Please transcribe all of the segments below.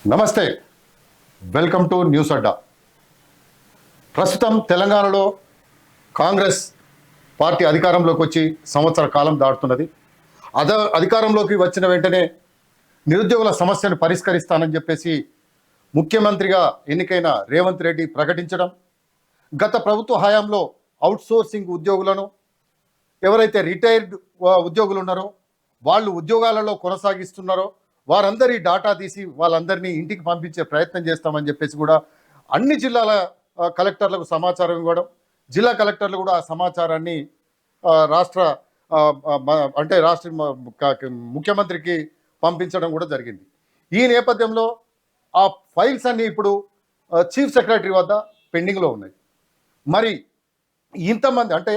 నమస్తే, welcome to news అడ్డా. ప్రస్తుతం తెలంగాణలో కాంగ్రెస్ పార్టీ అధికారంలోకి వచ్చి సంవత్సర కాలం దాటుతున్నది. అధికారంలోకి వచ్చిన వెంటనే నిరుద్యోగుల సమస్యను పరిష్కరిస్తానని చెప్పేసి ముఖ్యమంత్రిగా ఎన్నికైన రేవంత్ రెడ్డి ప్రకటించడం, గత ప్రభుత్వ హయాంలో అవుట్సోర్సింగ్ ఉద్యోగులను ఎవరైతే రిటైర్డ్ ఉద్యోగులు ఉన్నారో వాళ్ళు ఉద్యోగాలలో కొనసాగిస్తున్నారో వారందరి డాటా తీసి వాళ్ళందరినీ ఇంటికి పంపించే ప్రయత్నం చేస్తామని చెప్పేసి కూడా అన్ని జిల్లాల కలెక్టర్లకు సమాచారం ఇవ్వడం, జిల్లా కలెక్టర్లు కూడా ఆ సమాచారాన్ని రాష్ట్ర ముఖ్యమంత్రికి పంపించడం కూడా జరిగింది. ఈ నేపథ్యంలో ఆ ఫైల్స్ అన్నీ ఇప్పుడు చీఫ్ సెక్రటరీ వద్ద పెండింగ్లో ఉన్నాయి. మరి ఇంతమంది అంటే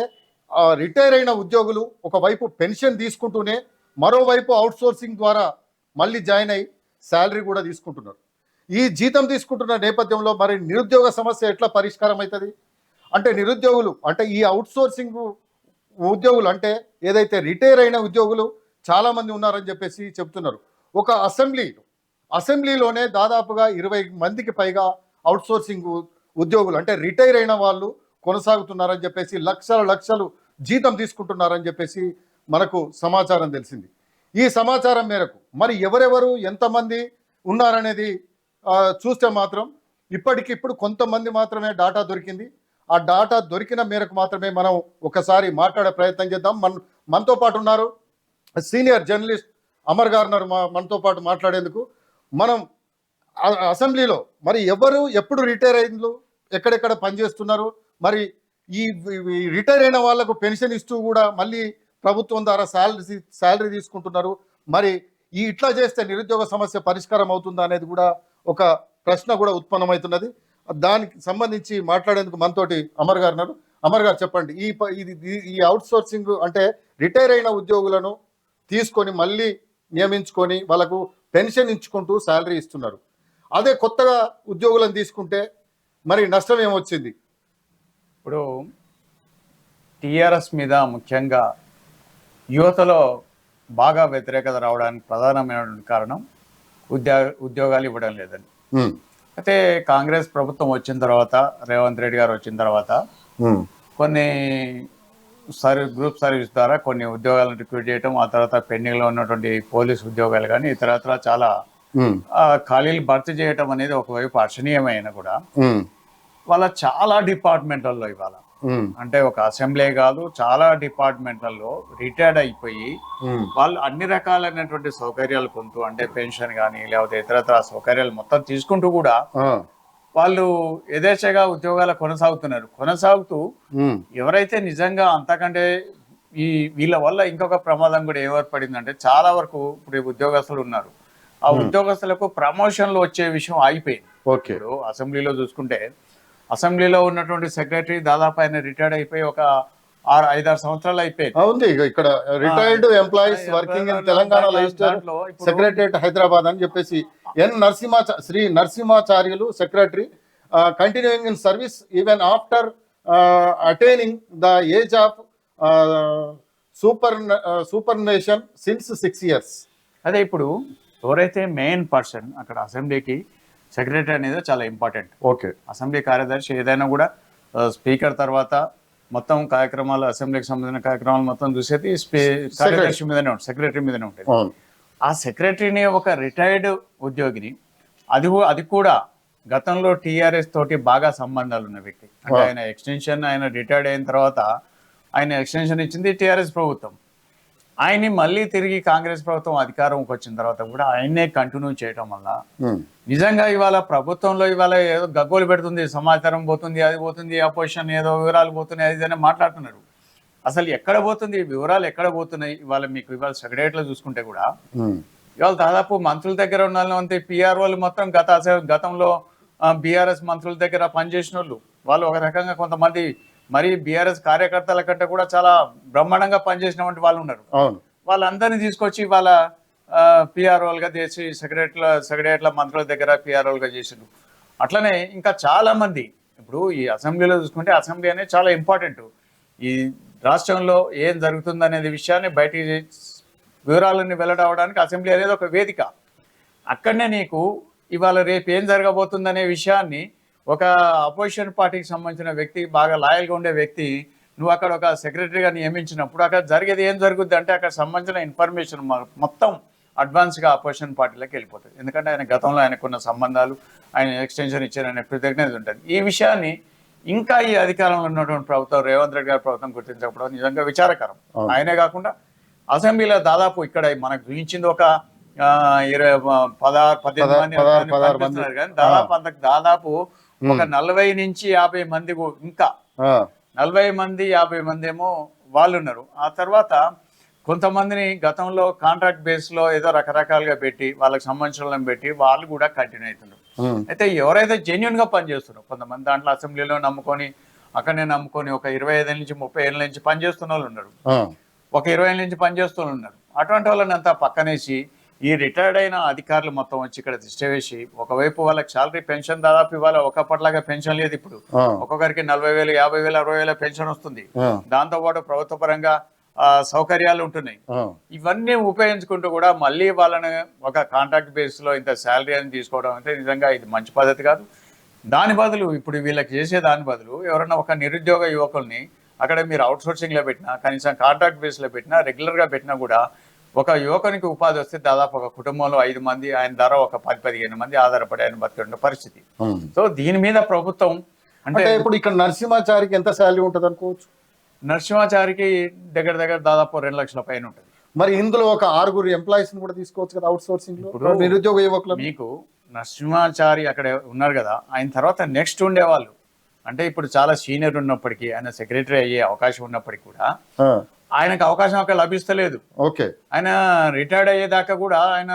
రిటైర్ అయిన ఉద్యోగులు ఒకవైపు పెన్షన్ తీసుకుంటూనే మరోవైపు అవుట్సోర్సింగ్ ద్వారా మళ్ళీ జాయిన్ అయ్యి శాలరీ కూడా తీసుకుంటున్నారు. ఈ జీతం తీసుకుంటున్న నేపథ్యంలో మరి నిరుద్యోగ సమస్య ఎట్లా పరిష్కారం అవుతుంది అంటే, నిరుద్యోగులు అంటే ఈ అవుట్సోర్సింగ్ ఉద్యోగులు అంటే ఏదైతే రిటైర్ అయిన ఉద్యోగులు చాలామంది ఉన్నారని చెప్పేసి చెప్తున్నారు. ఒక అసెంబ్లీలోనే దాదాపుగా 20 మందికి పైగా అవుట్సోర్సింగ్ ఉద్యోగులు అంటే రిటైర్ అయిన వాళ్ళు కొనసాగుతున్నారని చెప్పేసి లక్షలు జీతం తీసుకుంటున్నారని చెప్పేసి మనకు సమాచారం తెలిసింది. ఈ సమాచారం మేరకు మరి ఎవరెవరు ఎంతమంది ఉన్నారనేది చూస్తే మాత్రం ఇప్పటికిప్పుడు కొంతమంది మాత్రమే డాటా దొరికింది. ఆ డాటా దొరికిన మేరకు మాత్రమే మనం ఒకసారి మాట్లాడే ప్రయత్నం చేద్దాం. మనతో పాటు ఉన్నారు సీనియర్ జర్నలిస్ట్ అమర్ గారు ఉన్నారు మనతో పాటు మాట్లాడేందుకు. మనం అసెంబ్లీలో మరి ఎవరు ఎప్పుడు రిటైర్ అయిండ్రు, ఎక్కడెక్కడ పనిచేస్తున్నారు, మరి ఈ రిటైర్ అయిన వాళ్లకు పెన్షన్ ఇస్తూ కూడా మళ్ళీ ప్రభుత్వం ద్వారా శాలరీ తీసుకుంటున్నారు. మరి ఇట్లా చేస్తే నిరుద్యోగ సమస్య పరిష్కారం అవుతుందా అనేది కూడా ఒక ప్రశ్న కూడా ఉత్పన్నమవుతున్నది. దానికి సంబంధించి మాట్లాడేందుకు మనతోటి అమర్ గారు ఉన్నారు. అమర్ గారు చెప్పండి, ఈ అవుట్సోర్సింగ్ అంటే రిటైర్ అయిన ఉద్యోగులను తీసుకొని మళ్ళీ నియమించుకొని వాళ్ళకు పెన్షన్ ఇచ్చుకుంటూ శాలరీ ఇస్తున్నారు. అదే కొత్తగా ఉద్యోగులను తీసుకుంటే మరి నష్టం ఏమొచ్చింది? ఇప్పుడు టీఆర్ఎస్ మీద ముఖ్యంగా యువతలో బాగా వ్యతిరేకత రావడానికి ప్రధానమైనటువంటి కారణం ఉద్యోగాలు ఇవ్వడం లేదని. అయితే కాంగ్రెస్ ప్రభుత్వం వచ్చిన తర్వాత, రేవంత్ రెడ్డి గారు వచ్చిన తర్వాత కొన్ని గ్రూప్ సర్వీస్ ద్వారా కొన్ని ఉద్యోగాలను రిక్రూట్ చేయడం, ఆ తర్వాత పెండింగ్లో ఉన్నటువంటి పోలీస్ ఉద్యోగాలు కానీ ఇతరత్ర చాలా ఖాళీలు భర్తీ చేయటం అనేది ఒకవైపు హర్షణీయమైన కూడా వాళ్ళ చాలా డిపార్ట్మెంట్లలో ఇవాళ అంటే ఒక అసెంబ్లీ కాదు చాలా డిపార్ట్మెంట్లలో రిటైర్డ్ అయిపోయి వాళ్ళు అన్ని రకాలైనటువంటి సౌకర్యాలు పొందుతూ అంటే పెన్షన్ కానీ లేకపోతే ఇతరత్ర సౌకర్యాలు మొత్తం తీసుకుంటూ కూడా వాళ్ళు యథేచ్ఛగా ఉద్యోగాలు కొనసాగుతూ ఎవరైతే నిజంగా అంతకంటే వీళ్ళ వల్ల ఇంకొక ప్రమాదం కూడా ఏర్పడిందంటే చాలా వరకు ఇప్పుడు ఉద్యోగస్తులు ఉన్నారు, ఆ ఉద్యోగస్తులకు ప్రమోషన్లు వచ్చే విషయం ఆగిపోయింది. ఇప్పుడు అసెంబ్లీలో చూసుకుంటే అసెంబ్లీలో ఉన్నటువంటి సెక్రటరీ దాదాపు ఆయన రిటైర్డ్ అయిపోయి ఒక 5-6 సంవత్సరాలు అయిపోయింది. ఇక్కడ retired employees working in Telangana secretariat Hyderabad అని చెప్పేసి Shri Narasimhacharyulu secretary continuing in service even after attaining the age of superannuation since 6 years. అదే ఇప్పుడు ఎవరైతే మెయిన్ పర్సన్ అక్కడ అసెంబ్లీకి సెక్రటరీ అనేది చాలా ఇంపార్టెంట్. అసెంబ్లీ కార్యదర్శి ఏదైనా కూడా స్పీకర్ తర్వాత మొత్తం కార్యక్రమాలు అసెంబ్లీకి సంబంధించిన కార్యక్రమాలు మొత్తం చూసేది కార్యదర్శి మీదనే ఉంటుంది, సెక్రటరీ మీదనే ఉంటుంది. ఆ సెక్రటరీని ఒక రిటైర్డ్ ఉద్యోగిని అది కూడా గతంలో టీఆర్ఎస్ తోటి బాగా సంబంధాలు ఉన్న వ్యక్తి అంటే ఆయన రిటైర్డ్ అయిన తర్వాత ఆయన ఎక్స్టెన్షన్ ఇచ్చింది టీఆర్ఎస్ ప్రభుత్వం. ఆయన్ని మళ్ళీ తిరిగి కాంగ్రెస్ ప్రభుత్వం అధికారంకి వచ్చిన తర్వాత కూడా ఆయన్నే కంటిన్యూ చేయడం వల్ల నిజంగా ఇవాళ ప్రభుత్వంలో ఇవాళ ఏదో గగ్గోలు పెడుతుంది, సమాచారం పోతుంది, అది పోతుంది, అపోజిషన్ ఏదో వివరాలు పోతున్నాయి, అది అని మాట్లాడుతున్నారు. అసలు ఎక్కడ పోతుంది వివరాలు, ఎక్కడ పోతున్నాయి? ఇవాళ సెక్రటరీలో చూసుకుంటే కూడా ఇవాళ దాదాపు మంత్రుల దగ్గర ఉన్న అంతే పిఆర్ఓలు మొత్తం గతంలో బీఆర్ఎస్ మంత్రుల దగ్గర పనిచేసిన వాళ్ళు ఒక రకంగా కొంతమంది మరి బీఆర్ఎస్ కార్యకర్తల కంటే కూడా చాలా బ్రహ్మాండంగా పనిచేసినటువంటి వాళ్ళు ఉన్నారు. వాళ్ళందరినీ తీసుకొచ్చి వాళ్ళ పిఆర్ఓలుగా చేసి సెక్రటరీల మంత్రుల దగ్గర పిఆర్ఓలుగా చేసిండు. అట్లనే ఇంకా చాలా మంది ఇప్పుడు ఈ అసెంబ్లీలో చూసుకుంటే అసెంబ్లీ అనేది చాలా ఇంపార్టెంట్. ఈ రాష్ట్రంలో ఏం జరుగుతుంది అనేది విషయాన్ని బయటికి వివరాలన్నీ వెల్లడవడానికి అసెంబ్లీ అనేది ఒక వేదిక. అక్కడనే నీకు ఇవాళ రేపు ఏం జరగబోతుందనే విషయాన్ని ఒక అపోజిషన్ పార్టీకి సంబంధించిన వ్యక్తి, బాగా లాయల్గా ఉండే వ్యక్తి, నువ్వు అక్కడ ఒక సెక్రటరీగా నియమించినప్పుడు అక్కడ జరిగేది ఏం జరుగుద్ది అంటే అక్కడ సంబంధించిన ఇన్ఫర్మేషన్ మొత్తం అడ్వాన్స్గా అపోజిషన్ పార్టీలకు వెళ్ళిపోతుంది. ఎందుకంటే ఆయన గతంలో ఆయనకున్న సంబంధాలు, ఆయన ఎక్స్టెన్షన్ ఇచ్చారనే కృతజ్ఞత ఉంటుంది. ఈ విషయాన్ని ఇంకా ఈ అధికారంలో ఉన్నటువంటి ప్రభుత్వం, రేవంత్ రెడ్డి గారి ప్రభుత్వం గుర్తించకపోవడం నిజంగా విచారకరం. ఆయనే కాకుండా అసెంబ్లీలో దాదాపు ఇక్కడ మనకు చూపించింది ఒక 16-18 మంది కనిపిస్తున్నారు కానీ దాదాపు ఒక 40 నుంచి 50 మంది ఇంకా 40 మంది 50 మంది ఏమో వాళ్ళు ఉన్నారు. ఆ తర్వాత కొంతమందిని గతంలో కాంట్రాక్ట్ బేస్ లో ఏదో రకరకాలుగా పెట్టి వాళ్ళకి సంబంధించిన వాళ్ళని పెట్టి వాళ్ళు కూడా కంటిన్యూ అవుతున్నారు. అయితే ఎవరైతే జెన్యున్ గా పనిచేస్తున్నారో కొంతమంది దాంట్లో అసెంబ్లీలో నమ్ముకొని అక్కడనే నమ్ముకొని ఒక 25 నుంచి 30 ఏళ్ళ నుంచి పనిచేస్తున్న వాళ్ళు ఉన్నారు, ఒక 20 ఏళ్ళ నుంచి పనిచేస్తున్న ఉన్నారు. అటువంటి వాళ్ళని అంతా పక్కనేసి ఈ రిటైర్డ్ అయిన అధికారులు మొత్తం వచ్చి ఇక్కడ దిష్ట వేసి ఒకవైపు వాళ్ళకి శాలరీ పెన్షన్ దాదాపు ఇవాళ ఒకప్పటిలాగా పెన్షన్ లేదు. ఇప్పుడు ఒక్కొక్కరికి 40,000, 50,000, 60,000 పెన్షన్ వస్తుంది. దాంతో పాటు ప్రభుత్వ పరంగా సౌకర్యాలు ఉంటున్నాయి. ఇవన్నీ ఉపయోగించుకుంటూ కూడా మళ్ళీ వాళ్ళని ఒక కాంట్రాక్ట్ బేస్ లో ఇంత శాలరీ అని తీసుకోవడం అంటే నిజంగా ఇది మంచి పద్ధతి కాదు. దాని బదులు ఇప్పుడు వీళ్ళకి చేసే దాని బదులు ఎవరన్నా ఒక నిరుద్యోగ యువకుల్ని అక్కడ మీరు అవుట్ సోర్సింగ్ లో పెట్టినా, కనీసం కాంట్రాక్ట్ బేస్ లో పెట్టినా, రెగ్యులర్ గా పెట్టినా కూడా ఒక యువకునికి ఉపాధి వస్తే దాదాపు ఒక కుటుంబంలో 5 మంది, ఆయన ధర ఒక 10-15 మంది ఆధారపడి ఆయన బతికే పరిస్థితి. సో దీని మీద ప్రభుత్వం అంటే ఇప్పుడు ఇక్కడ నరసింహాచారికి ఎంత శాలరీ ఉంటుంది అనుకోవచ్చు? నరసింహాచారికి దగ్గర దాదాపు 2 లక్షల పైన ఉంటుంది. మరి ఇందులో ఒక 6 ఎంప్లాయీస్ కూడా తీసుకోవచ్చు కదా అవుట్ సోర్సింగ్ లో నిరుద్యోగ యువకులు. మీకు నరసింహాచారి అక్కడ ఉన్నారు కదా, ఆయన తర్వాత నెక్స్ట్ ఉండేవాళ్ళు అంటే ఇప్పుడు చాలా సీనియర్ ఉన్నప్పటికీ, ఆయన సెక్రటరీ అయ్యే అవకాశం ఉన్నప్పటికీ కూడా ఆయనకు అవకాశం అక్కడ లభిస్తలేదు. ఓకే, ఆయన రిటైర్డ్ అయ్యేదాకా కూడా ఆయన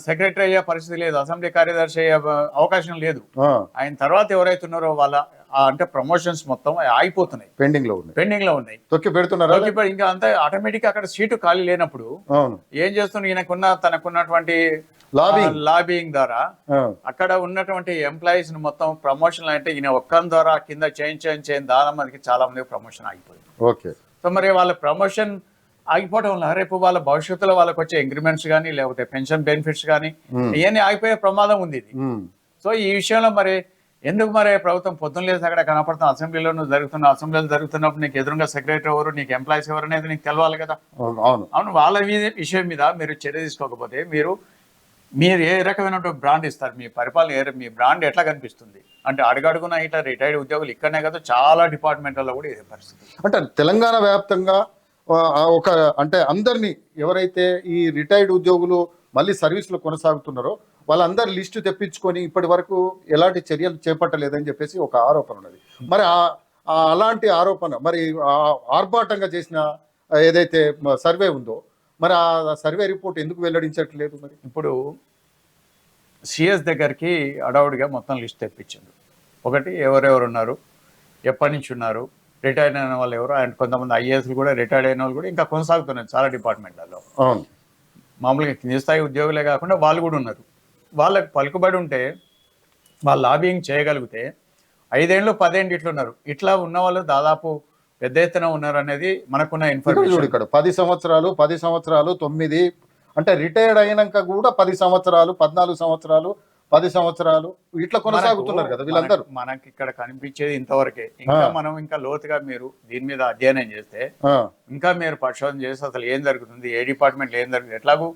సెక్రటరీ అయ్యే పరిస్థితి లేదు, అసెంబ్లీ కార్యదర్శి అయ్యే అవకాశం లేదు. ఆయన తర్వాత ఎవరైతే ఉన్నారో వాళ్ళ అంటే ప్రమోషన్స్ మొత్తం ఆగిపోతున్నాయి, పెండింగ్ లో ఉన్నాయి, తొక్కి పెడుతున్నారు. ఇంకా అంతా ఆటోమేటిక్ అక్కడ సీటు ఖాళీ లేనప్పుడు ఏం చేస్తున్నారు, తనకున్నటువంటి లాబింగ్ ద్వారా అక్కడ ఉన్నటువంటి ఎంప్లాయీస్ ని మొత్తం ప్రమోషన్ అంటే ఈయన ఒక్కని ద్వారా కింద చేయించని చాలా మందికి ప్రమోషన్ ఆగిపోయింది. ఓకే, సో మరి వాళ్ళ ప్రమోషన్ ఆగిపోవడం వల్ల రేపు వాళ్ళ భవిష్యత్తులో వాళ్ళకి వచ్చే ఇంక్రిమెంట్స్ కానీ లేకపోతే పెన్షన్ బెనిఫిట్స్ కానీ ఇవన్నీ ఆగిపోయే ప్రమాదం ఉంది ఇది. సో ఈ విషయంలో మరి ఎందుకు మరి ప్రభుత్వం పొద్దున్న లేదు అక్కడ కనపడుతున్న అసెంబ్లీలో అసెంబ్లీలో జరుగుతున్నప్పుడు నీకు ఎదురుగా సెక్రటరీ ఎవరు, నీకు ఎంప్లాయీస్ ఎవరు అనేది నీకు తెలవాలి కదా. అవును, వాళ్ళ విషయం మీద మీరు చర్య తీసుకోకపోతే మీరు ఏ రకమైన బ్రాండ్ ఇస్తారు, మీ పరిపాలన మీ బ్రాండ్ ఎట్లా కనిపిస్తుంది అంటే అడుగడుగున ఇట్లా రిటైర్డ్ ఉద్యోగులు ఇక్కడనే కదా చాలా డిపార్ట్మెంట్లలో కూడా ఇదే పరిస్థితి. అంటే తెలంగాణ వ్యాప్తంగా ఒక అంటే అందరినీ ఎవరైతే ఈ రిటైర్డ్ ఉద్యోగులు మళ్ళీ సర్వీస్లో కొనసాగుతున్నారో వాళ్ళందరి లిస్టు తెప్పించుకొని ఇప్పటి వరకు ఎలాంటి చర్యలు చేపట్టలేదని చెప్పేసి ఒక ఆరోపణ ఉన్నది. మరి అలాంటి ఆరోపణ మరి ఆర్భాటంగా చేసిన ఏదైతే సర్వే ఉందో మరి ఆ సర్వే రిపోర్ట్ ఎందుకు వెల్లడించట్లేదు? మరి ఇప్పుడు సిఎస్ దగ్గరికి అడవుడిగా మొత్తం లిస్ట్ తెప్పించారు. ఒకటి ఎవరెవరు ఉన్నారు, ఎప్పటి నుంచి ఉన్నారు, రిటైర్డ్ అయిన వాళ్ళు ఎవరు, అండ్ కొంతమంది ఐఏఎస్లు కూడా రిటైర్డ్ అయిన వాళ్ళు కూడా ఇంకా కొనసాగుతున్నారు చాలా డిపార్ట్మెంట్లలో. మామూలుగా కింది స్థాయి ఉద్యోగులే కాకుండా వాళ్ళు కూడా ఉన్నారు. వాళ్ళకి పలుకుబడి ఉంటే వాళ్ళు లాబింగ్ చేయగలిగితే 5 ఏళ్ళు 10 ఏళ్ళు ఇట్లున్నారు. ఇట్లా ఉన్న వాళ్ళు దాదాపు పెద్ద ఎత్తున ఉన్నారు అనేది మనకున్న ఇన్ఫర్మేషన్. ఇక్కడ 10 సంవత్సరాలు 9 అంటే రిటైర్డ్ అయినాక కూడా 10 సంవత్సరాలు 14 సంవత్సరాలు 10 సంవత్సరాలు ఇట్లా కొనసాగుతున్నారు కదా వీళ్ళందరూ. మనకి ఇక్కడ కనిపించేది ఇంతవరకే. ఇంకా మనం ఇంకా లోతుగా మీరు దీని మీద అధ్యయనం చేస్తే, ఇంకా మీరు పరిశోధన చేస్తే అసలు ఏం జరుగుతుంది, ఏ డిపార్ట్మెంట్ ఏం జరుగుతుంది, ఎట్లాగూ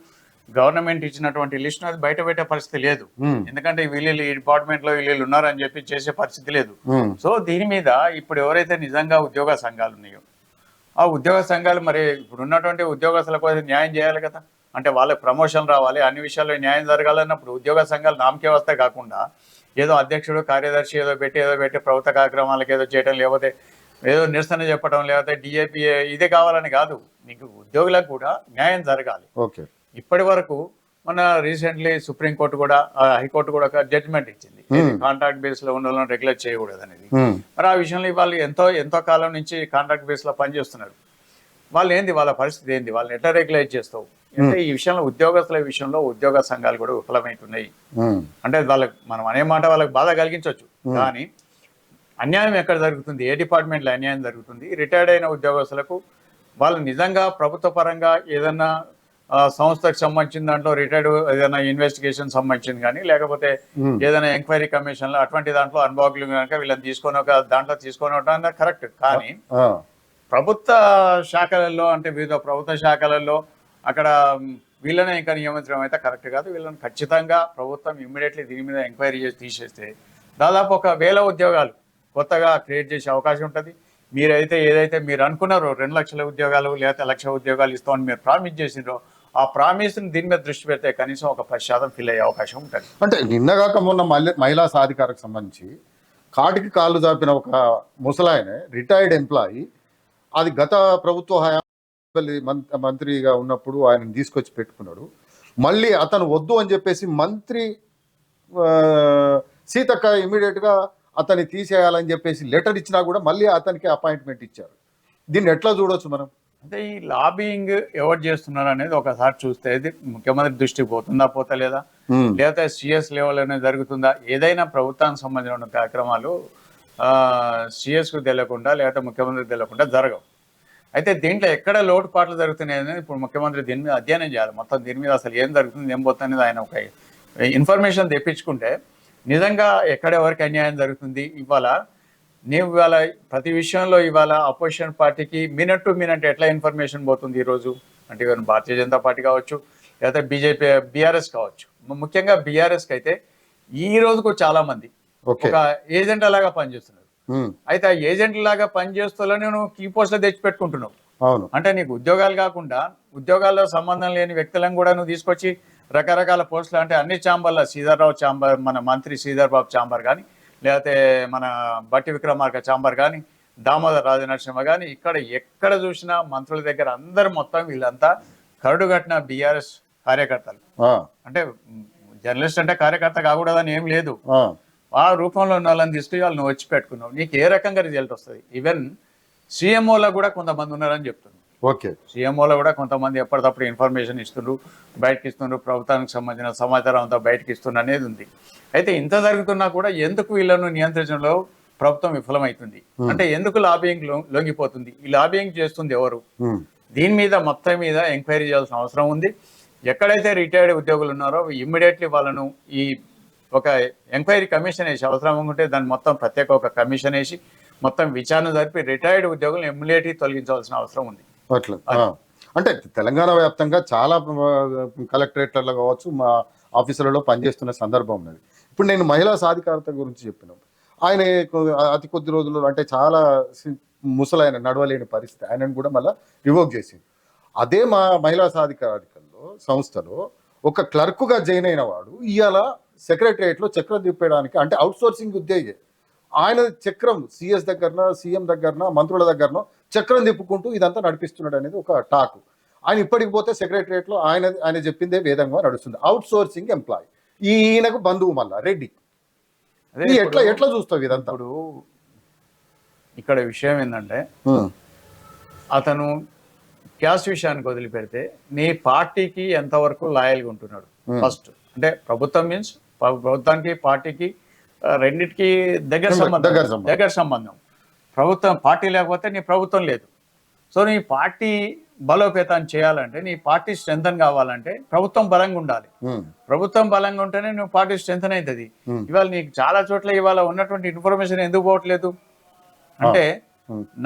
గవర్నమెంట్ ఇచ్చినటువంటి లిస్ట్ అది బయట పెట్టే పరిస్థితి లేదు. ఎందుకంటే వీళ్ళు ఈ డిపార్ట్మెంట్ లో వీళ్ళు ఉన్నారని చెప్పి చేసే పరిస్థితి లేదు. సో దీని మీద ఇప్పుడు ఎవరైతే నిజంగా ఉద్యోగ సంఘాలు ఉన్నాయో ఆ ఉద్యోగ సంఘాలు మరి ఇప్పుడు ఉన్నటువంటి ఉద్యోగస్తుల కోసం న్యాయం చేయాలి కదా. అంటే వాళ్ళకి ప్రమోషన్ రావాలి, అన్ని విషయాల్లో న్యాయం జరగాలన్నప్పుడు ఉద్యోగ సంఘాలు నామకే వస్తే కాకుండా ఏదో అధ్యక్షుడు కార్యదర్శి ఏదో పెట్టి ప్రభుత్వ కార్యక్రమాలకు ఏదో చేయడం, లేకపోతే ఏదో నిరసన చెప్పడం, లేకపోతే డిఏపి ఇదే కావాలని కాదు. మీకు ఉద్యోగులకు కూడా న్యాయం జరగాలి. ఓకే, ఇప్పటి వరకు మన రీసెంట్లీ సుప్రీంకోర్టు కూడా హైకోర్టు కూడా ఒక జడ్జిమెంట్ ఇచ్చింది, కాంట్రాక్ట్ బేస్ లో ఉన్న వాళ్ళని రెగ్యులేట్ చేయకూడదు అనేది. మరి ఆ విషయంలో వాళ్ళు ఎంతో కాలం నుంచి కాంట్రాక్ట్ బేస్ లో పనిచేస్తున్నారు. వాళ్ళు ఏంది, వాళ్ళ పరిస్థితి ఏంది, వాళ్ళని ఎట్లా రెగ్యులేట్ చేస్తావు అంటే ఈ విషయంలో ఉద్యోగస్తుల విషయంలో ఉద్యోగ సంఘాలు కూడా విఫలమవుతున్నాయి. అంటే వాళ్ళకి మనం అనే మాట వాళ్ళకి బాధ కలిగించవచ్చు, కానీ అన్యాయం ఎక్కడ జరుగుతుంది, ఏ డిపార్ట్మెంట్లో అన్యాయం జరుగుతుంది, రిటైర్డ్ అయిన ఉద్యోగస్తులకు వాళ్ళు నిజంగా ప్రభుత్వ పరంగా ఏదన్నా సంస్థకు సంబంధించిన దాంట్లో రిటైర్డ్ ఏదైనా ఇన్వెస్టిగేషన్ సంబంధించింది కానీ లేకపోతే ఏదైనా ఎంక్వైరీ కమిషన్లో అటువంటి దాంట్లో అనుభవకులు కనుక వీళ్ళని తీసుకొని దాంట్లో తీసుకొని కరెక్ట్. కానీ ప్రభుత్వ శాఖలలో అంటే వివిధ ప్రభుత్వ శాఖలలో అక్కడ వీళ్ళనే ఇంకా నియమించడం అయితే కరెక్ట్ కాదు. వీళ్ళని ఖచ్చితంగా ప్రభుత్వం ఇమ్మీడియట్లీ దీని మీద ఎంక్వైరీ చేసి తీసేస్తే దాదాపు 1,000 ఉద్యోగాలు కొత్తగా క్రియేట్ చేసే అవకాశం ఉంటుంది. మీరైతే ఏదైతే మీరు అనుకున్నారో 2 లక్షల ఉద్యోగాలు లేకపోతే 1,00,000 ఉద్యోగాలు ఇస్తామని మీరు ప్రామిస్ చేసిండ్రో ఆ ప్రామిస్ని దీని మీద దృష్టి పెడితే కనీసం 10% ఫిల్ అయ్యే అవకాశం ఉంటుంది. అంటే నిన్నగాక మొన్న మహిళా సాధికారకు సంబంధించి కాటికి కాళ్ళు చాపిన ఒక ముసలాయన రిటైర్డ్ ఎంప్లాయీ, అది గత ప్రభుత్వ హయాం మంత్రిగా ఉన్నప్పుడు ఆయన తీసుకొచ్చి పెట్టుకున్నాడు. మళ్ళీ అతను వద్దు అని చెప్పేసి మంత్రి సీతక్క ఇమీడియట్గా అతన్ని తీసేయాలని చెప్పేసి లెటర్ ఇచ్చినా కూడా మళ్ళీ అతనికి అపాయింట్మెంట్ ఇచ్చారు. దీన్ని ఎట్లా చూడొచ్చు మనం? అంటే ఈ లాబింగ్ ఎవరు చేస్తున్నారు అనేది ఒకసారి చూస్తే ఇది ముఖ్యమంత్రి దృష్టికి పోతుందా పోతలేదా, లేకపోతే సిఎస్ లెవెల్ అనేది జరుగుతుందా? ఏదైనా ప్రభుత్వానికి సంబంధించిన కార్యక్రమాలు సిఎస్కు తెలియకుండా లేకపోతే ముఖ్యమంత్రికి తెలియకుండా జరగవు. అయితే దీంట్లో ఎక్కడ లోటుపాట్లు జరుగుతున్నాయి అనేది ఇప్పుడు ముఖ్యమంత్రి దీని మీద అధ్యయనం చేయాలి. మొత్తం దీని మీద అసలు ఏం జరుగుతుంది ఏం పోతుంది అనేది ఆయన ఒక ఇన్ఫర్మేషన్ తెప్పించుకుంటే నిజంగా ఎక్కడెవరికి అన్యాయం జరుగుతుంది. ఇవాళ ప్రతి విషయంలో ఇవాళ అపోజిషన్ పార్టీకి మినిట్ టు మినిట్ ఎట్లా ఇన్ఫర్మేషన్ పోతుంది ఈరోజు అంటే ఈవెన్ భారతీయ జనతా పార్టీ కావచ్చు లేకపోతే బీజేపీ బీఆర్ఎస్ కావచ్చు. ముఖ్యంగా బీఆర్ఎస్కి అయితే ఈ రోజుకు చాలా మంది ఒక ఏజెంట్ లాగా పనిచేస్తున్నారు. అయితే ఆ ఏజెంట్ లాగా పనిచేస్తూ నువ్వు కీ పోస్ట్లో తెచ్చిపెట్టుకుంటున్నావు. అంటే నీకు ఉద్యోగాలు కాకుండా ఉద్యోగాల్లో సంబంధం లేని వ్యక్తులను కూడా నువ్వు తీసుకొచ్చి రకరకాల పోస్టులు అంటే అన్ని ఛాంబర్ల శ్రీధర్రావు ఛాంబర్, మన మంత్రి శ్రీధర్ బాబు ఛాంబర్ కానీ లేకపోతే మన బట్టి విక్రమార్క ఛాంబర్ కానీ దామోదర్ రాజనరసింహ కానీ ఎక్కడ చూసినా మంత్రుల దగ్గర అందరు మొత్తం వీళ్ళంతా కరడుగట్టిన బీఆర్ఎస్ కార్యకర్తలు. అంటే జర్నలిస్ట్ అంటే కార్యకర్త కాకూడదని ఏం లేదు. ఆ రూపంలో ఉన్న వాళ్ళని తీసుకుని వాళ్ళు నువ్వు వచ్చి పెట్టుకున్నావు. నీకు ఏ రకంగా రిజల్ట్ వస్తుంది? ఈవెన్ సీఎంఓలో కూడా కొంతమంది ఉన్నారని చెప్తున్నారు. సీఎంఓలో కూడా కొంతమంది ఎప్పటికప్పుడు ఇన్ఫర్మేషన్ ఇస్తుండ్రు, బయటకి ఇస్తుండ్రు, ప్రభుత్వానికి సంబంధించిన సమాచారం అంతా బయటకి ఇస్తున్నారు అనేది ఉంది. అయితే ఇంత జరుగుతున్నా కూడా ఎందుకు వీళ్ళను నియంత్రించడంలో ప్రభుత్వం విఫలమవుతుంది అంటే ఎందుకు లాబింగ్ లొంగిపోతుంది? ఈ లాబింగ్ చేస్తుంది ఎవరు? దీని మీద మొత్తం మీద ఎంక్వైరీ చేయాల్సిన అవసరం ఉంది. ఎక్కడైతే రిటైర్డ్ ఉద్యోగులు ఉన్నారో ఇమ్మీడియట్లీ వాళ్ళను ఈ ఒక ఎంక్వైరీ కమిషన్ వేసి అవసరం ఉంటే దాన్ని మొత్తం ప్రత్యేక ఒక కమిషన్ వేసి మొత్తం విచారణ జరిపి రిటైర్డ్ ఉద్యోగులను ఇమ్మీడియట్లీ తొలగించాల్సిన అవసరం ఉంది. అట్లా అంటే తెలంగాణ వ్యాప్తంగా చాలా కలెక్టరేట్లలో కావచ్చు మా ఆఫీసులలో పనిచేస్తున్న సందర్భం ఉన్నది. ఇప్పుడు నేను మహిళా సాధికారత గురించి చెప్పినాను. ఆయన అతి కొద్ది రోజుల్లో అంటే చాలా ముసలైన నడవలేని పరిస్థితి ఆయనను కూడా మళ్ళీ రివోక్ చేసింది. అదే మా మహిళా సాధికారికల్లో సంస్థలో ఒక క్లర్క్గా జాయిన్ అయిన వాడు ఇవాళ సెక్రటరియట్లో చక్రం తిప్పేయడానికి అంటే అవుట్ సోర్సింగ్ ఉద్యోగి ఆయన చక్రం సిఎస్ దగ్గరన సీఎం దగ్గరన మంత్రుల దగ్గరనో చక్రం తిప్పుకుంటూ ఇదంతా నడిపిస్తున్నాడు అనేది ఒక టాక్. ఆయన ఇప్పటికి పోతే సెక్రటరియట్లో ఆయన చెప్పిందే వేదంగా నడుస్తుంది. అవుట్ సోర్సింగ్ ఎంప్లాయీ ఈయనకు బంధువు మళ్ళా రెడ్డి. ఎట్లా చూస్తావు ఇదంతా? ఇప్పుడు ఇక్కడ విషయం ఏంటంటే అతను క్యాస్ట్ విషయానికి వదిలిపెడితే నీ పార్టీకి ఎంతవరకు లాయల్గా ఉంటున్నాడు ఫస్ట్. అంటే ప్రభుత్వం మీన్స్ ప్రభుత్వానికి పార్టీకి రెండింటికి దగ్గర సంబంధం. ప్రభుత్వం పార్టీ లేకపోతే నీ ప్రభుత్వం లేదు. సో నీ పార్టీ బలోపేతం చేయాలంటే నీ పార్టీ స్ట్రెంథన్ కావాలంటే ప్రభుత్వం బలంగా ఉండాలి. ప్రభుత్వం బలంగా ఉంటేనే నువ్వు పార్టీ స్ట్రెంథన్ అవుతుంది. ఇవాళ నీకు చాలా చోట్ల ఇవాళ ఉన్నటువంటి ఇన్ఫర్మేషన్ ఎందుకు పోవట్లేదు అంటే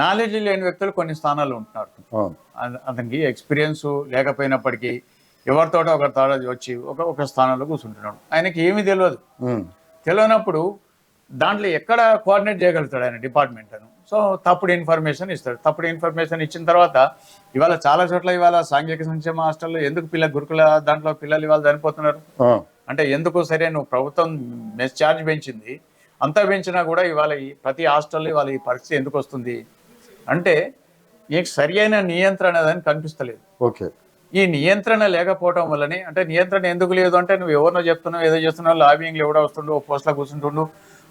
నాలెడ్జ్ లేని వ్యక్తులు కొన్ని స్థానాల్లో ఉంటున్నారు. అతనికి ఎక్స్పీరియన్స్ లేకపోయినప్పటికీ ఎవరితో ఒకరితో వచ్చి ఒక స్థానంలో కూర్చుంటున్నాడు. ఆయనకి ఏమీ తెలియనప్పుడు దాంట్లో ఎక్కడ కోఆర్డినేట్ చేయగలుగుతాడు ఆయన డిపార్ట్మెంట్ అని. సో తప్పుడు ఇన్ఫర్మేషన్ ఇస్తాడు. తప్పుడు ఇన్ఫర్మేషన్ ఇచ్చిన తర్వాత ఇవాళ చాలా చోట్ల ఇవాళ సాంఘిక సంక్షేమ హాస్టల్లో ఎందుకు గురుకుల దాంట్లో పిల్లలు ఇవాళ చనిపోతున్నారు అంటే ఎందుకు? సరే నువ్వు ప్రభుత్వం మెస్ ఛార్జ్ పెంచింది, అంతా పెంచినా కూడా ఇవాళ ప్రతి హాస్టల్లో ఇవాళ ఈ పరిస్థితి ఎందుకు వస్తుంది అంటే నీకు సరి అయిన నియంత్రణ అని కనిపిస్తలేదు. ఈ నియంత్రణ లేకపోవడం వల్లనే అంటే నియంత్రణ ఎందుకు లేదు అంటే నువ్వు ఎవరినో చెప్తున్నావు, ఏదో చేస్తున్నావు, లాబింగ్లు ఎవడో వస్తుండు, పోస్ట్లో కూర్చుంటుండు,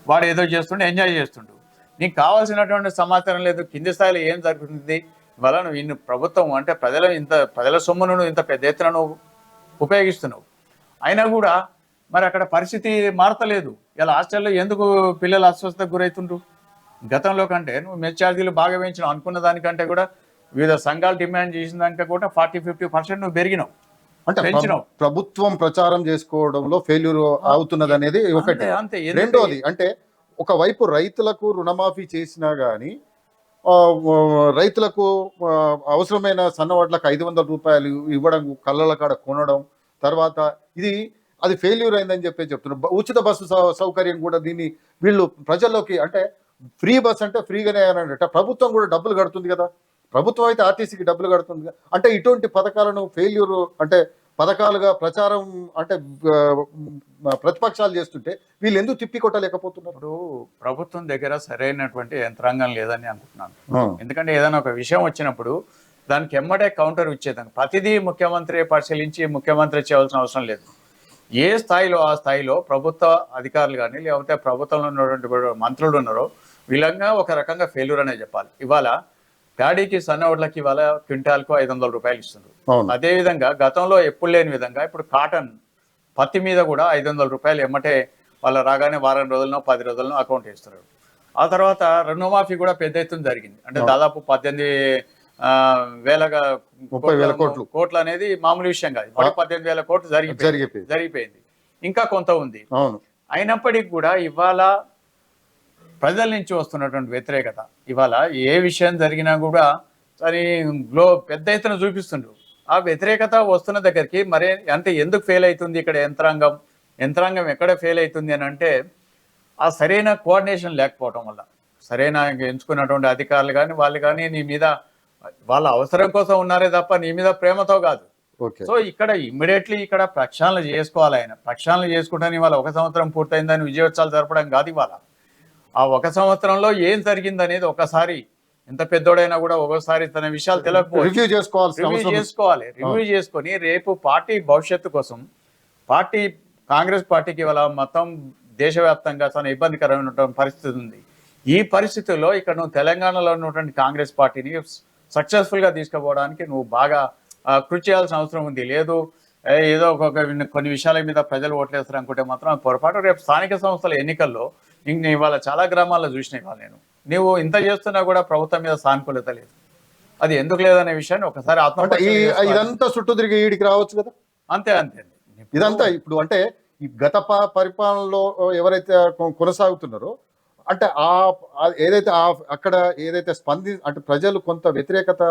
వాడు ఏదో చేస్తుండే, ఎంజాయ్ చేస్తుండు. నీకు కావాల్సినటువంటి సమాచారం లేదు, కింది స్థాయిలో ఏం జరుగుతుంది. ఇవాళ నువ్వు ఇన్ని ప్రభుత్వం అంటే ప్రజల సొమ్మును ఇంత పెద్ద ఎత్తున నువ్వు ఉపయోగిస్తున్నావు, అయినా కూడా మరి అక్కడ పరిస్థితి మారతలేదు. ఇలా హాస్టల్లో ఎందుకు పిల్లలు అస్వస్థతకు గురవుతుండ్రు? గతంలో కంటే నువ్వు మెస్ ఛార్జీలు బాగా పెంచినావు అనుకున్న దానికంటే కూడా వివిధ సంఘాలు డిమాండ్ చేసిన దానికంటే కూడా 40-50% నువ్వు పెరిగినావు. అంటే పెంచినాం. ప్రభుత్వం ప్రచారం చేసుకోవడంలో ఫెయిల్యూర్ అవుతున్నది అనేది ఒకటి. అంతే రెండోది అంటే ఒకవైపు రైతులకు రుణమాఫీ చేసినా గానీ రైతులకు అవసరమైన సన్నవడ్లకు 500 రూపాయలు ఇవ్వడం, కళ్ళల కాడ కొనడం, తర్వాత అది ఫెయిల్యూర్ అయిందని చెప్తున్నారు. ఉచిత బస్సు సౌకర్యం కూడా దీన్ని వీళ్ళు ప్రజల్లోకి అంటే ఫ్రీ బస్ అంటే ఫ్రీగానే అన్నట్టు ప్రభుత్వం కూడా డబ్బులు కడుతుంది కదా, ప్రభుత్వం అయితే ఆర్టీసీకి డబ్బులు కడుతుంది కదా. అంటే ఇటువంటి పథకాలను ఫెయిల్యూర్ అంటే పథకాలుగా ప్రచారం అంటే ప్రతిపక్షాలు చేస్తుంటే వీళ్ళు ఎందుకు తిప్పికొట్టలేకపోతున్నారు? ఇప్పుడు ప్రభుత్వం దగ్గర సరైనటువంటి యంత్రాంగం లేదని అనుకుంటున్నాను. ఎందుకంటే ఏదైనా ఒక విషయం వచ్చినప్పుడు దానికి ఎమ్మడే కౌంటర్ ఇచ్చేదాన్ని ప్రతిదీ ముఖ్యమంత్రి పరిశీలించి ముఖ్యమంత్రి చేయవలసిన అవసరం లేదు. ఏ స్థాయిలో ఆ స్థాయిలో ప్రభుత్వ అధికారులు కానీ లేకపోతే ప్రభుత్వంలో ఉన్నటువంటి మంత్రులు ఉన్నారో వీళ్ళంగా ఒక రకంగా ఫెయిల్యూర్ అనే చెప్పాలి. ఇవాళ ప్యాడీకి సన్నవడ్లకి ఇవాళ క్వింటాల్కు 500 రూపాయలు ఇస్తున్నారు. అదేవిధంగా గతంలో ఎప్పుడు లేని విధంగా ఇప్పుడు కాటన్ పత్తి మీద కూడా 500 రూపాయలు ఎమ్మటే వాళ్ళ రాగానే వారం రోజుల్లో 10 రోజుల్లో అకౌంట్ వేస్తున్నారు. ఆ తర్వాత రుణమాఫీ కూడా పెద్ద ఎత్తున జరిగింది. అంటే దాదాపు 18,000 కోట్లు అనేది మామూలు విషయం కాదు. 18,000 కోట్లు జరిగిపోయింది. ఇంకా కొంత ఉంది. అయినప్పటికీ కూడా ఇవాళ ప్రజల నుంచి వస్తున్నటువంటి వ్యతిరేకత ఇవాళ ఏ విషయం జరిగినా కూడా అది పెద్ద ఎత్తున చూపిస్తుండ్రు. ఆ వ్యతిరేకత వస్తున్న దగ్గరికి మరి అంటే ఎందుకు ఫెయిల్ అవుతుంది ఇక్కడ యంత్రాంగం ఎక్కడ ఫెయిల్ అవుతుంది అని అంటే ఆ సరైన కోఆర్డినేషన్ లేకపోవడం వల్ల, సరైన ఎంచుకున్నటువంటి అధికారులు కానీ వాళ్ళు కానీ నీ మీద వాళ్ళ అవసరం కోసం ఉన్నారే తప్ప నీ మీద ప్రేమతో కాదు. సో ఇక్కడ ఇమ్మీడియట్లీ ఇక్కడ ప్రక్షాళన చేసుకోవాలి. ఆయన ప్రక్షాళన చేసుకుంటాను ఇవాళ 1 సంవత్సరం పూర్తయిందని విజయోత్సవాలు జరపడం కాదు. ఇవాళ ఆ 1 సంవత్సరంలో ఏం జరిగింది అనేది ఒకసారి ఎంత పెద్దోడైనా కూడా ఒకసారి తన విషయాలు తెలియకపోతే రివ్యూ చేసుకొని రేపు పార్టీ భవిష్యత్తు కోసం కాంగ్రెస్ పార్టీకి ఇవాళ మొత్తం దేశవ్యాప్తంగా చాలా ఇబ్బందికరమైనటువంటి పరిస్థితి ఉంది. ఈ పరిస్థితుల్లో ఇక్కడ నువ్వు తెలంగాణలో ఉన్నటువంటి కాంగ్రెస్ పార్టీని సక్సెస్ఫుల్ గా తీసుకుపోవడానికి నువ్వు బాగా కృషి చేయాల్సిన అవసరం ఉంది. లేదు ఏదో కొన్ని విషయాల మీద ప్రజలు ఓట్లేస్తారు అనుకుంటే మాత్రం పొరపాటు. రేపు స్థానిక సంస్థల ఎన్నికల్లో ఇవాళ చాలా గ్రామాల్లో చూసినా ఇవాళ నువ్వు ఇంత చేస్తున్నా కూడా ప్రభుత్వం మీద సానుకూలత లేదు. అది ఎందుకు లేదనే విషయాన్ని ఒకసారి ఇదంతా చుట్టూ తిరిగి ఈడికి రావచ్చు కదా. అంతే ఇదంతా ఇప్పుడు అంటే ఈ గత పరిపాలనలో ఎవరైతే కొనసాగుతున్నారో అంటే అక్కడ ఏదైతే అంటే ప్రజలు కొంత వ్యతిరేకత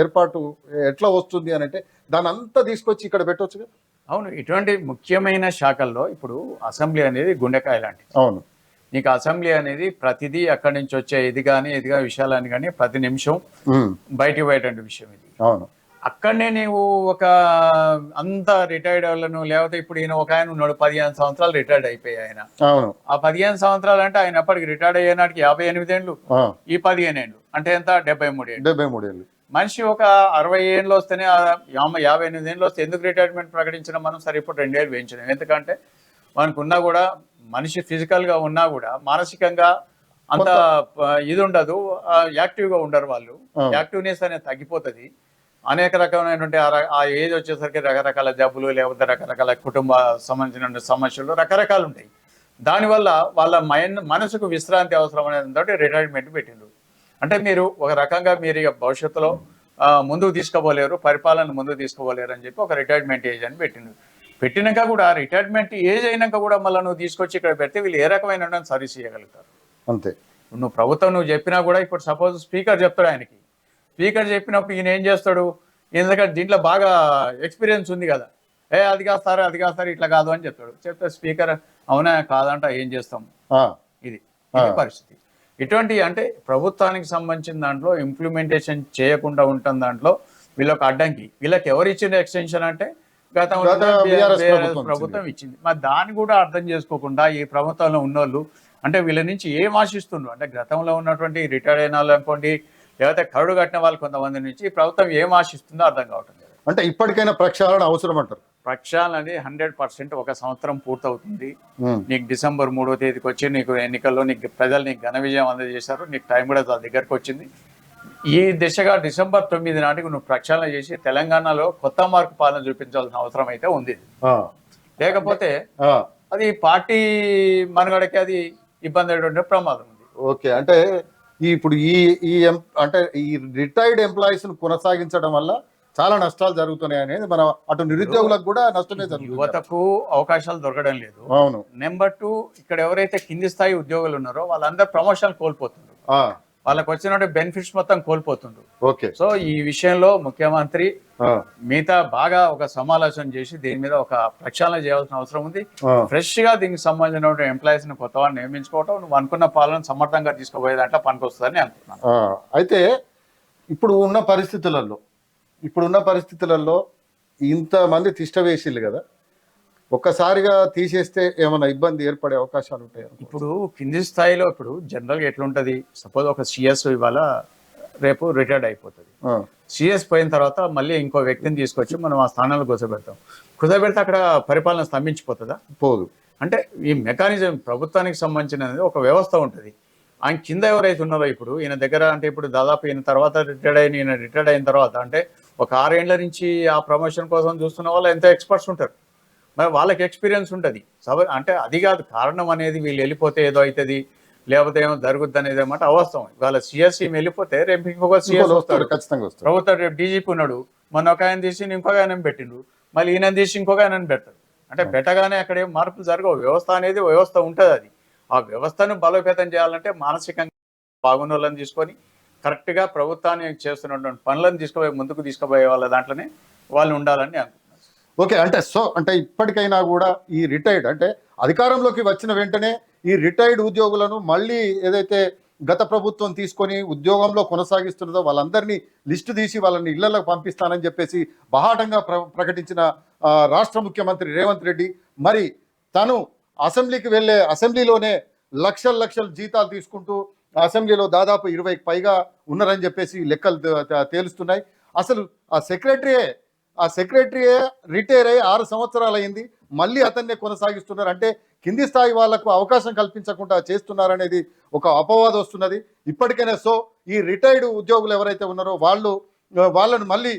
ఏర్పాటు ఎట్లా వస్తుంది అని అంటే దాని అంతా తీసుకొచ్చి ఇక్కడ పెట్టవచ్చు కదా. అవును, ఇటువంటి ముఖ్యమైన శాఖల్లో ఇప్పుడు అసెంబ్లీ అనేది గుండెకాయ లాంటిది. అవును, నీకు అసెంబ్లీ అనేది ప్రతిదీ అక్కడి నుంచి వచ్చే ఇదిగా విషయాలని కానీ ప్రతి నిమిషం బయటికి పోయేటువంటి విషయం ఇది. అవును, అక్కడనే నీవు ఒక అంత రిటైర్డ్ వాళ్ళను లేకపోతే ఇప్పుడు ఈయన ఒక ఆయన ఉన్నాడు 15 సంవత్సరాలు రిటైర్డ్ అయిపోయి ఆయన. ఆ 15 సంవత్సరాలు అంటే ఆయన అప్పటికి రిటైర్డ్ అయ్యేనాటికి 58 ఏళ్ళు, ఈ 15 ఏళ్ళు అంటే ఎంత 73 ఏళ్ళు. మనిషి ఒక 60 ఏళ్ళు వస్తేనే 58 ఏళ్ళు వస్తే ఎందుకు రిటైర్మెంట్ ప్రకటించిన మనం సరే ఇప్పుడు 2 ఏళ్ళు వేయించినాం. ఎందుకంటే మనకు ఉన్నా కూడా మనిషి ఫిజికల్ గా ఉన్నా కూడా మానసికంగా అంత ఇది ఉండదు, యాక్టివ్ గా ఉండరు వాళ్ళు. యాక్టివ్నెస్ అనేది తగ్గిపోతుంది. అనేక రకమైనటువంటి ఆ ఏజ్ వచ్చేసరికి రకరకాల జబ్బులు లేకపోతే రకరకాల కుటుంబ సంబంధించిన సమస్యలు రకరకాలు ఉంటాయి. దానివల్ల వాళ్ళ మనసుకు విశ్రాంతి అవసరం అనేది రిటైర్మెంట్ పెట్టిండ్రు. అంటే మీరు ఒక రకంగా మీరు భవిష్యత్తులో ముందుకు తీసుకోబోలేరు, పరిపాలన ముందుకు తీసుకోబోలేరు అని చెప్పి ఒక రిటైర్మెంట్ ఏజ్ అని పెట్టినాక కూడా రిటైర్మెంట్ ఏజ్ అయినాక కూడా మళ్ళీ నువ్వు తీసుకొచ్చి ఇక్కడ పెడితే వీళ్ళు ఏ రకమైన సర్వీస్ చేయగలుగుతారు. అంతే. నువ్వు ప్రభుత్వం చెప్పినా కూడా ఇప్పుడు సపోజ్ స్పీకర్ చెప్తాడు, ఆయనకి స్పీకర్ చెప్పినప్పుడు ఈయన ఏం చేస్తాడు, ఎందుకంటే దీంట్లో బాగా ఎక్స్పీరియన్స్ ఉంది కదా, అది కాస్తారు ఇట్లా కాదు అని చెప్తే స్పీకర్ అవునా కాదంట ఏం చేస్తాం. ఇది పరిస్థితి. ఇటువంటి అంటే ప్రభుత్వానికి సంబంధించిన దాంట్లో ఇంప్లిమెంటేషన్ చేయకుండా ఉంటుంది. దాంట్లో వీళ్ళకి అడ్డంకి. వీళ్ళకి ఎవరు ఇచ్చిన ఎక్స్టెన్షన్ అంటే గతంలో ప్రభుత్వం ఇచ్చింది. మరి దాన్ని కూడా అర్థం చేసుకోకుండా ఈ ప్రభుత్వంలో ఉన్నోళ్ళు అంటే వీళ్ళ నుంచి ఏం ఆశిస్తున్నారు అంటే గతంలో ఉన్నటువంటి రిటైర్డ్ అయిన వాళ్ళు అనుకోండి లేకపోతే కరుడు కట్టిన వాళ్ళు కొంతమంది నుంచి ప్రభుత్వం ఏం ఆశిస్తుందో అర్థం కావటం లేదు. అంటే ఇప్పటికైనా ప్రక్షాళన అవసరం అంటారు. ప్రక్షాళన అనేది 100% 1 సంవత్సరం పూర్తవుతుంది. నీకు డిసెంబర్ 3వ తేదీకి వచ్చి నీకు ఎన్నికల్లో ప్రజలు నీకు ఘన విజయం అందజేశారు. నీకు టైం కూడా దగ్గరకు వచ్చింది. ఈ దిశగా డిసెంబర్ 9 నాటికి నువ్వు ప్రక్షాళన చేసి తెలంగాణలో కొత్త మార్పు పాలన చూపించాల్సిన అవసరం అయితే ఉంది. లేకపోతే అది పార్టీ మనుగడకి అది ఇబ్బంది అయ్యేటువంటి ప్రమాదం ఉంది. ఓకే, అంటే ఇప్పుడు అంటే ఈ రిటైర్డ్ ఎంప్లాయీస్ ను కొనసాగించడం వల్ల చాలా నష్టాలు జరుగుతున్నాయి అనేది మన అటు నిరుద్యోగులకు కూడా నష్టమే జరుగుతుంది. యువతకు అవకాశాలు దొరకడం లేదు. అవును. నెంబర్ 2, ఇక్కడ ఎవరైతే కింది స్థాయి ఉద్యోగులు ఉన్నారో వాళ్ళందరూ ప్రమోషన్ కోల్పోతున్నారు. వాళ్ళకి వచ్చిన బెనిఫిట్స్ మొత్తం కోల్పోతుండ్రు. ఓకే. సో ఈ విషయంలో ముఖ్యమంత్రి మిగతా బాగా ఒక సమాలోచన చేసి దీని మీద ఒక ప్రక్షాళన చేయాల్సిన అవసరం ఉంది. ఫ్రెష్ గా దీనికి సంబంధించిన ఎంప్లాయీస్ ని కొత్త వాడిని నియమించుకోవటం, నువ్వు అనుకున్న పాలన సమర్థంగా తీసుకుపోయే దాంట్లో పనికొస్తుందని అనుకున్నాను. అయితే ఇప్పుడున్న పరిస్థితులలో ఇంతమంది తిష్ట వేసిళ్ళు కదా, ఒక్కసారిగా తీసేస్తే ఏమైనా ఇబ్బంది ఏర్పడే అవకాశాలు ఉంటాయి? ఇప్పుడు కింది స్థాయిలో ఇప్పుడు జనరల్గా ఎట్లుంటది, సపోజ్ ఒక సిఎస్ ఇవాళ రేపు రిటైర్డ్ అయిపోతుంది. సిఎస్ పోయిన తర్వాత మళ్ళీ ఇంకో వ్యక్తిని తీసుకొచ్చి మనం ఆ స్థానంలో కుదబెడితే అక్కడ పరిపాలన స్తంభించిపోతుందా? పోదు. అంటే ఈ మెకానిజం ప్రభుత్వానికి సంబంధించినది ఒక వ్యవస్థ ఉంటుంది. ఆయన కింద ఎవరైతే ఉన్నారో ఇప్పుడు ఈయన దగ్గర అంటే ఇప్పుడు దాదాపు ఈయన తర్వాత రిటైర్డ్ అయిన తర్వాత అంటే ఒక 6 ఏళ్ల నుంచి ఆ ప్రమోషన్ కోసం చూస్తున్న వాళ్ళు ఎంతో ఎక్స్పర్ట్స్ ఉంటారు. మరి వాళ్ళకి ఎక్స్పీరియన్స్ ఉంటుంది. అంటే అది కాదు కారణం అనేది, వీళ్ళు వెళ్ళిపోతే ఏదో అవుతుంది లేకపోతే ఏమో జరుగుద్ది అనేది అన్నమాట అవాస్తవం. ఇవాళ సిఎస్సి వెళ్ళిపోతే రేపు ఇంకొక సిఎస్ వస్తాడు, ఖచ్చితంగా వస్తాడు. ప్రభుత్వం రేపు డీజీపీ ఉన్నాడు, మొన్న ఒక ఆయన తీసి ఇంకొక ఆయన పెట్టిండు, మళ్ళీ ఈయన తీసి ఇంకొక ఆయన పెడతాడు. అంటే పెట్టగానే అక్కడ ఏం మార్పులు జరగవు. వ్యవస్థ అనేది వ్యవస్థ ఉంటుంది. అది ఆ వ్యవస్థను బలోపేతం చేయాలంటే మానసికంగా బాగున్న వాళ్ళని తీసుకొని కరెక్ట్గా ప్రభుత్వాన్ని చేస్తున్నటువంటి పనులను ముందుకు తీసుకుపోయే వాళ్ళ దాంట్లోనే వాళ్ళు ఉండాలని అనుకుంటున్నారు. ఓకే. అంటే ఇప్పటికైనా కూడా ఈ రిటైర్డ్ అంటే అధికారంలోకి వచ్చిన వెంటనే ఈ రిటైర్డ్ ఉద్యోగులను మళ్ళీ ఏదైతే గత ప్రభుత్వం తీసుకొని ఉద్యోగంలో కొనసాగిస్తున్నదో వాళ్ళందరినీ లిస్టు తీసి వాళ్ళని ఇళ్లకు పంపిస్తానని చెప్పేసి బహాటంగా ప్రకటించిన రాష్ట్ర ముఖ్యమంత్రి రేవంత్ రెడ్డి, మరి తను అసెంబ్లీకి వెళ్ళే అసెంబ్లీలోనే లక్షల జీతాలు తీసుకుంటూ అసెంబ్లీలో దాదాపు 20కి పైగా ఉన్నారని చెప్పేసి లెక్కలు తేలుస్తున్నాయి. అసలు ఆ సెక్రటరీయే రిటైర్ అయ్యి 6 సంవత్సరాలు అయింది, మళ్ళీ అతన్నే కొనసాగిస్తున్నారు. అంటే కింది స్థాయి వాళ్లకు అవకాశం కల్పించకుండా చేస్తున్నారనేది ఒక అపవాదం వస్తున్నది. ఇప్పటికైనా ఈ రిటైర్డ్ ఉద్యోగులు ఎవరైతే ఉన్నారో వాళ్ళను మళ్ళీ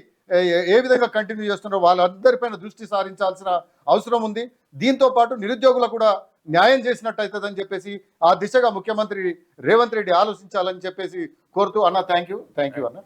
ఏ విధంగా కంటిన్యూ చేస్తున్నారో వాళ్ళందరిపైన దృష్టి సారించాల్సిన అవసరం ఉంది. దీంతో పాటు నిరుద్యోగులకు కూడా న్యాయం చేసినట్టు అవుతుందని చెప్పేసి ఆ దిశగా ముఖ్యమంత్రి రేవంత్ రెడ్డి ఆలోచించాలని చెప్పేసి కోరుతూ థ్యాంక్ యూ అన్న.